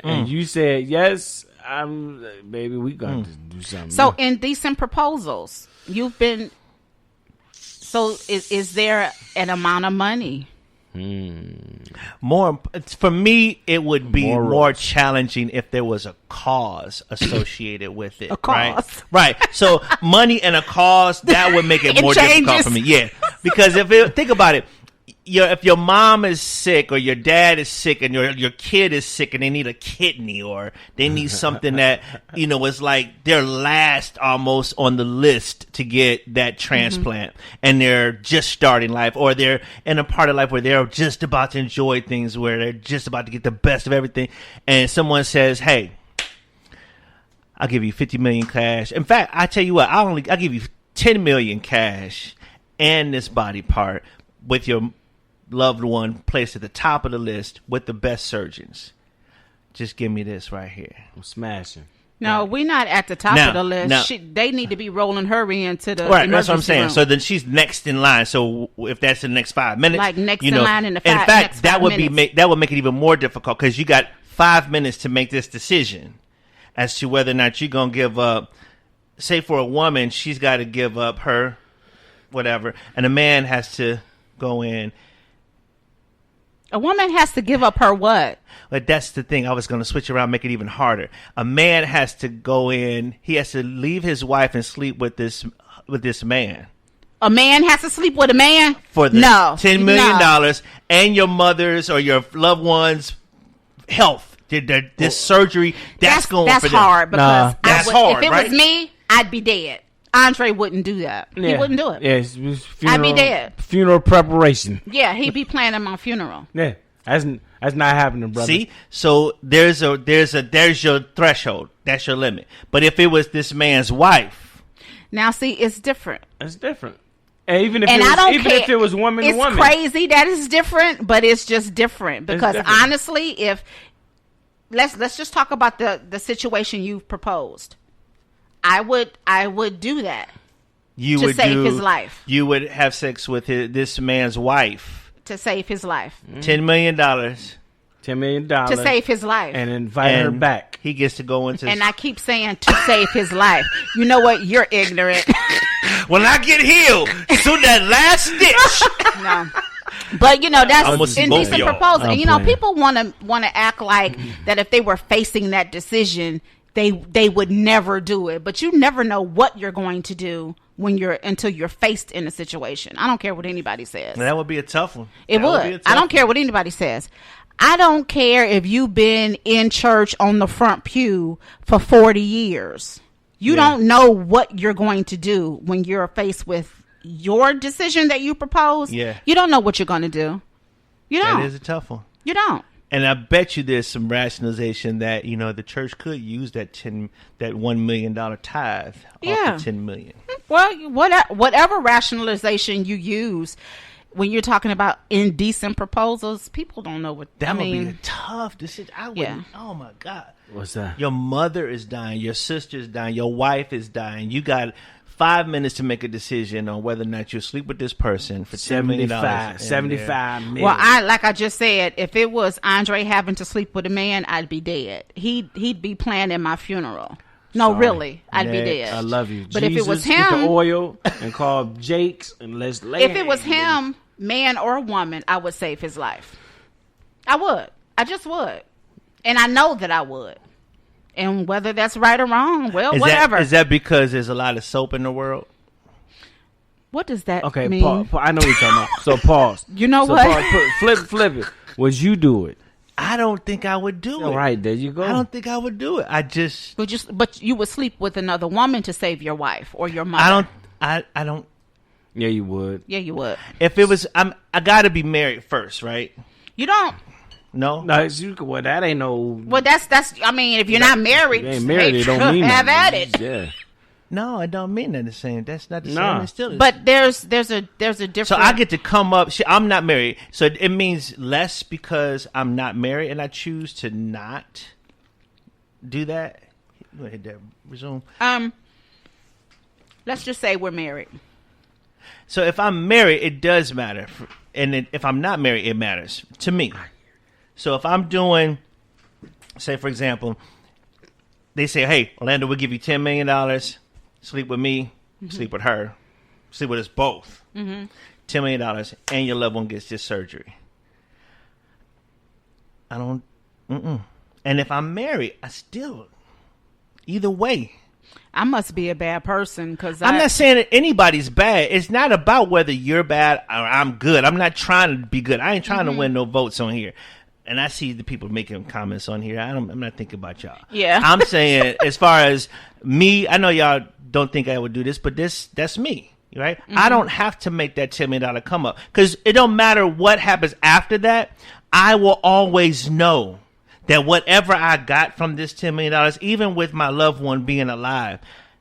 and you said yes, baby, we got to do something. So indecent proposals, you've been. So is there an amount of money? More for me, it would be Morals. more challenging if there was a cause associated with it. A cause. Right. So money and a cause, that would make it It more difficult changes. for me. Yeah, because think about it. If your mom is sick or your dad is sick and your kid is sick and they need a kidney or they need something that, is like their last almost on the list to get that transplant and they're just starting life, or they're in a part of life where they're just about to enjoy things, where they're just about to get the best of everything, and someone says, hey, I'll give you 50 million cash. In fact, I tell you what, I'll give you 10 million cash and this body part with your loved one placed at the top of the list with the best surgeons. Just give me this right here. I'm smashing. No, we're not at the top Now- of the list. now- They need to be rolling her into the Right, that's what I'm saying. room. So then she's next in line. So if that's the next 5 minutes, Like next in line in the in next fact, 5 that would minutes. that would make it even more difficult because you got 5 minutes to make this decision as to whether or not you're gonna give up. Say for a woman, she's got to give up her whatever, and a man has to go in. A woman has to give up her what? But that's the thing. I was going to switch around, make it even harder. A man has to go in. He has to leave his wife and sleep with this man A man has to sleep with a man? for the No. $10 million No. and your mother's or your loved one's health. This surgery, that's going that's for them. hard because That's hard, if it right? was me, I'd be dead. Andre wouldn't do that. He wouldn't do it. Yeah, it's funeral, I'd be dead. Funeral preparation. Yeah, he'd be planning my funeral. Yeah, that's not happening, brother. See, so there's your threshold. That's your limit. But if it was this man's wife, Now, see, it's different. It's different. And even if And I don't care. if it was woman it's to woman, crazy that it's different, but it's just different because different. honestly, if let's just talk about the situation you've proposed. I would do that you To would save his life. You would have sex with this man's wife. to save his life. $10 million. $10 million To save his life. and invite her And back. He gets to go into. And I keep saying to save his life. You know what? You're ignorant. When I get healed, soon that last stitch. No. But that's Almost both indecent of y'all. proposal. I'm And playing. people want to act like that if they were facing that decision, they would never do it. But you never know what you're going to do until you're faced in a situation. I don't care what anybody says. That would be a tough one. It That be a would. tough I don't one. care what anybody says. I don't care if you've been in church on the front pew for 40 years. You don't know what you're going to do when you're faced with your decision that you propose. Yeah. You don't know what you're going to do. You don't. That is a tough one. You don't. And I bet you there's some rationalization that the church could use that $1 million tithe Yeah. off the $10 million. Well, whatever rationalization you use when you're talking about indecent proposals, people don't know what That I would mean. be a tough decision. I wouldn't. Yeah. Oh my God. What's that? Your mother is dying. Your sister's dying. Your wife is dying. You got 5 minutes to make a decision on whether or not you'll sleep with this person for $10 million. 75 million. Well, like I just said, if it was Andre having to sleep with a man, I'd be dead. He'd be planning my funeral. No, Sorry. really, I'd be Next. dead. I love you. But if it was get the him- oil and call Jake's and let's lay. If it was him, man or woman, I would save his life. I would. I just would. And I know that I would. And whether that's right or wrong, well, whatever. Is that because there's a lot of soap in the world? What does that Okay, mean? I know what you're talking about. So pause. You know so what? Pause, flip it. Would you do it? I don't think I would do it. All right, there you go. I don't think I would do it. But you would sleep with another woman to save your wife or your mother. I don't. Yeah, you would. Yeah, you would. If it was, I got to be married first, right? You don't. No. No, well, that ain't no. Well, that's. I mean, if you're not married, You ain't married. hey, It don't mean have nothing. at it. Yeah. No, I don't mean that the same. That's not the Nah. same. It's still. But there's a different. So I get to come up. I'm not married, so it means less because I'm not married, and I choose to not do that. Go ahead, there. Resume. Let's just say we're married. So if I'm married, it does matter, and if I'm not married, it matters to me. So if I'm doing say, for example, they say, hey, Orlando, we'll give you $10 million. Sleep with me, sleep with her, sleep with us both. $10 million, and your loved one gets this surgery. I don't, And if I'm married, I still, either way. I must be a bad person because I'm not saying that anybody's bad. It's not about whether you're bad or I'm good. I'm not trying to be good. I ain't trying to win no votes on here. And I see the people making comments on here. I'm not thinking about y'all. Yeah. I'm saying as far as me, I know y'all don't think I would do this, but that's me, right? I don't have to make that $10 million come up because it don't matter what happens after that. I will always know that whatever I got from this $10 million, even with my loved one being alive,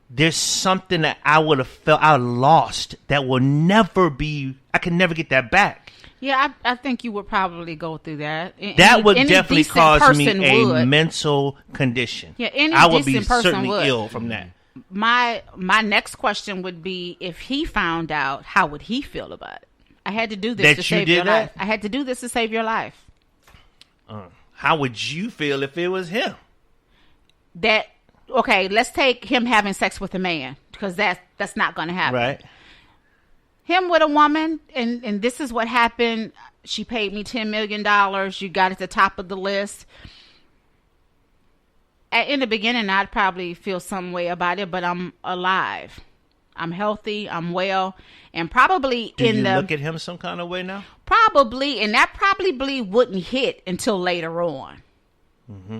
there's something that I would have felt I lost that will never be, I can never get that back. Yeah, I think you would probably go through that. That would definitely cause me a would. mental condition. Yeah, any I would be decent person certainly would. ill from that. My next question would be, if he found out, how would he feel about it? I had to do this to save your life. I had to do this to save your life. How would you feel if it was him? Okay, let's take him having sex with a man, because that's not going to happen. Right. Him with a woman, and this is what happened. She paid me $10 million. You got at the top of the list. In the beginning, I'd probably feel some way about it, but I'm alive. I'm healthy. I'm well. And probably Do you look at him some kind of way now? Probably. And that probably wouldn't hit until later on.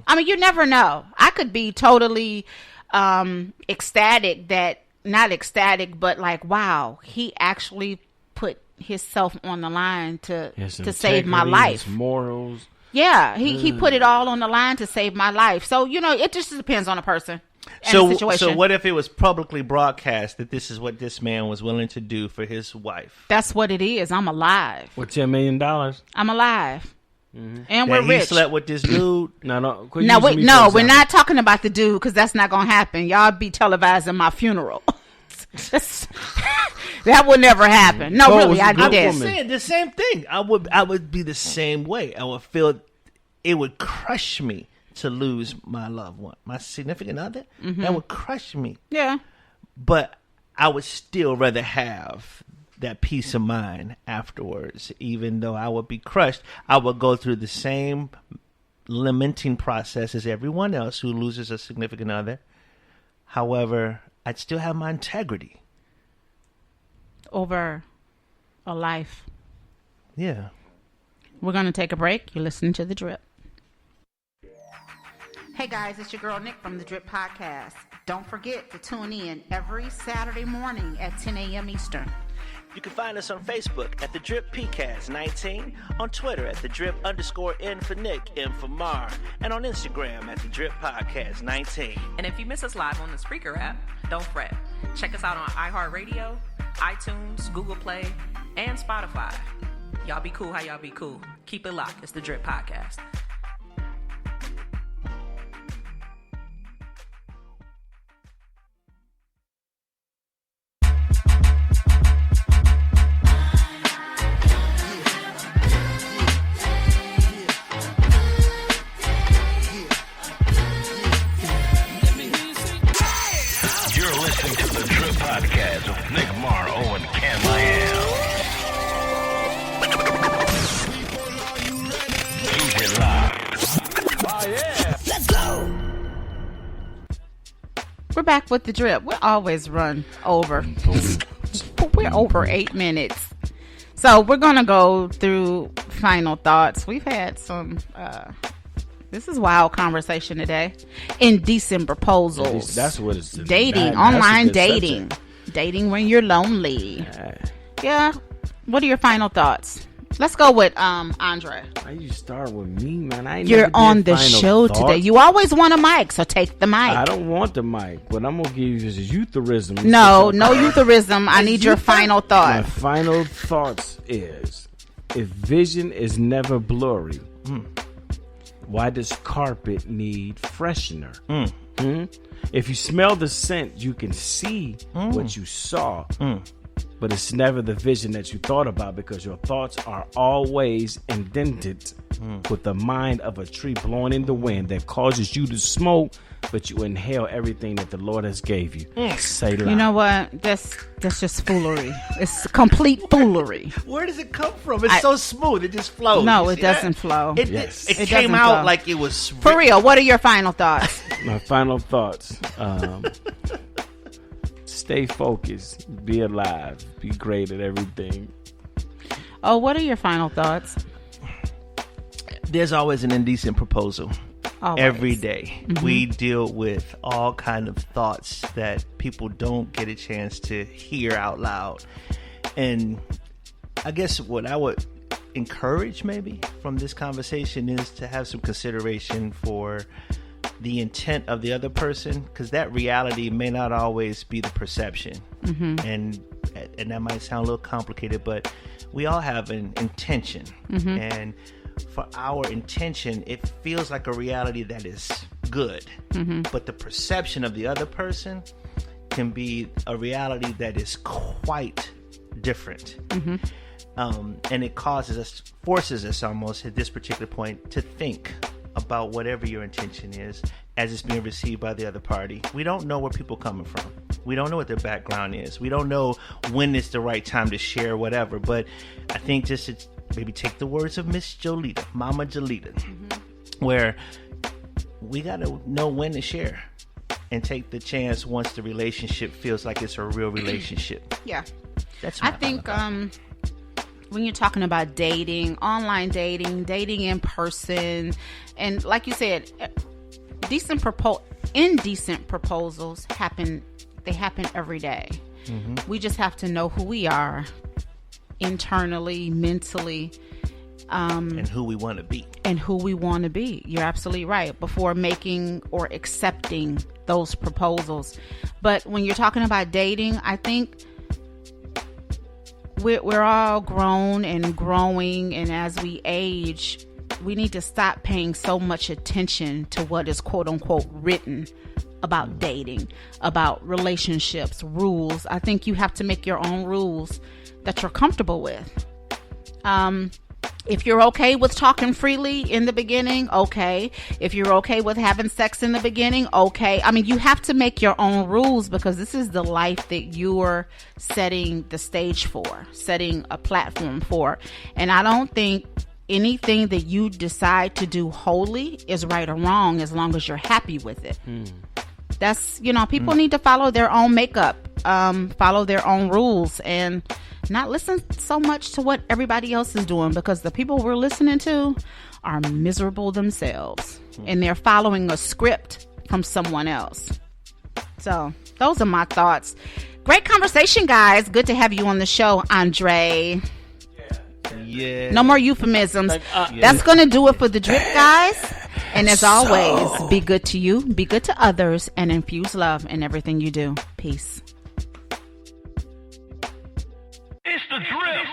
I mean, you never know. I could be totally ecstatic that, not ecstatic, but like, wow, he actually put himself on the line to save my life. His morals. Yeah, he put it all on the line to save my life. So, it just depends on the person and the situation. So what if it was publicly broadcast that this is what this man was willing to do for his wife? That's what it is. I'm alive. With $10 million? I'm alive. And we're He rich. slept with this dude? No, we're not talking about the dude, because that's not going to happen. Y'all be televising my funeral. That would never happen. No, really, I'd be dead. I'm saying the same thing. I would be the same way. I would feel it would crush me to lose my loved one, my significant other. That would crush me. Yeah. But I would still rather have that peace of mind afterwards. Even though I would be crushed, I would go through the same lamenting process as everyone else who loses a significant other. However, I'd still have my integrity. Over a life. Yeah. We're going to take a break. You're listening to The Drip. Hey guys, it's your girl Nick from The Drip Podcast. Don't forget to tune in every Saturday morning at 10 a.m. Eastern. You can find us on Facebook at The Drip PCast 19, on Twitter at The Drip_N for Nick, M for Mar, and on Instagram at The Drip Podcast 19. And if you miss us live on the Spreaker app, don't fret. Check us out on iHeartRadio, iTunes, Google Play, and Spotify. Y'all be cool how y'all be cool. Keep it locked. It's The Drip Podcast. Podcast with Nick Mar, Owen Cam-Liam. Keep it live. Oh, yeah. Let's go. We're back with The Drip. We always run over. We're over 8 minutes. So we're going to go through final thoughts. We've had some... this is wild conversation today. Indecent proposals. That's what it's dating, online dating. Dating when you're lonely. Yeah. What are your final thoughts? Let's go with Andre. Why you start with me, man? You're on the show today. You always want a mic, so take the mic. I don't want the mic, but I'm gonna give you this eutherism. No eutherism. I need your final thought. My final thoughts is, if vision is never blurry, why does carpet need freshener? If you smell the scent, you can see what you saw. but it's never the vision that you thought about, because your thoughts are always indented with the mind of a tree blowing in the wind that causes you to smoke, but you inhale everything that the Lord has gave you. Say You know what? That's just foolery. It's complete foolery. Where does it come from? It's so smooth. It just flows. No, You it see doesn't that? flow. It Yes. it It came doesn't out flow. like it was For real, what are your final thoughts? My final thoughts. Stay focused. Be alive. Be great at everything. Oh, what are your final thoughts? There's always an indecent proposal. Always. Every day we deal with all kind of thoughts that people don't get a chance to hear out loud. And I guess what I would encourage maybe from this conversation is to have some consideration for the intent of the other person, because that reality may not always be the perception. And that might sound a little complicated, but we all have an intention. And for our intention, it feels like a reality that is good, but the perception of the other person can be a reality that is quite different. And it forces us almost at this particular point to think about whatever your intention is as it's being received by the other party. We don't know where people are coming from. We don't know what their background is. We don't know when it's the right time to share whatever. But I think just to maybe take the words of Miss Jolita, Mama Jolita, where we got to know when to share and take the chance once the relationship feels like it's a real relationship. Yeah. That's I my think final thought. when you're talking about dating, online dating, dating in person, and like you said, indecent proposals happen. They happen every day. We just have to know who we are internally, mentally, And who we want to be. You're absolutely right, before making or accepting those proposals. But when you're talking about dating, I think we're all grown and growing, and as we age, we need to stop paying so much attention to what is quote unquote written about dating, about relationships, rules. I think you have to make your own rules that you're comfortable with. If you're okay with talking freely in the beginning, okay. If you're okay with having sex in the beginning, okay. I mean, you have to make your own rules, because this is the life that you're setting the stage for, setting a platform for. And I don't think anything that you decide to do wholly is right or wrong, as long as you're happy with it. That's, people need to follow their own makeup, follow their own rules, and not listen so much to what everybody else is doing, because the people we're listening to are miserable themselves and they're following a script from someone else. So those are my thoughts. Great conversation, guys. Good to have you on the show, Andre. Yeah. No more euphemisms. That's going to do it for the drip, guys. And as always, be good to you, be good to others, and infuse love in everything you do. Peace. It's the drip.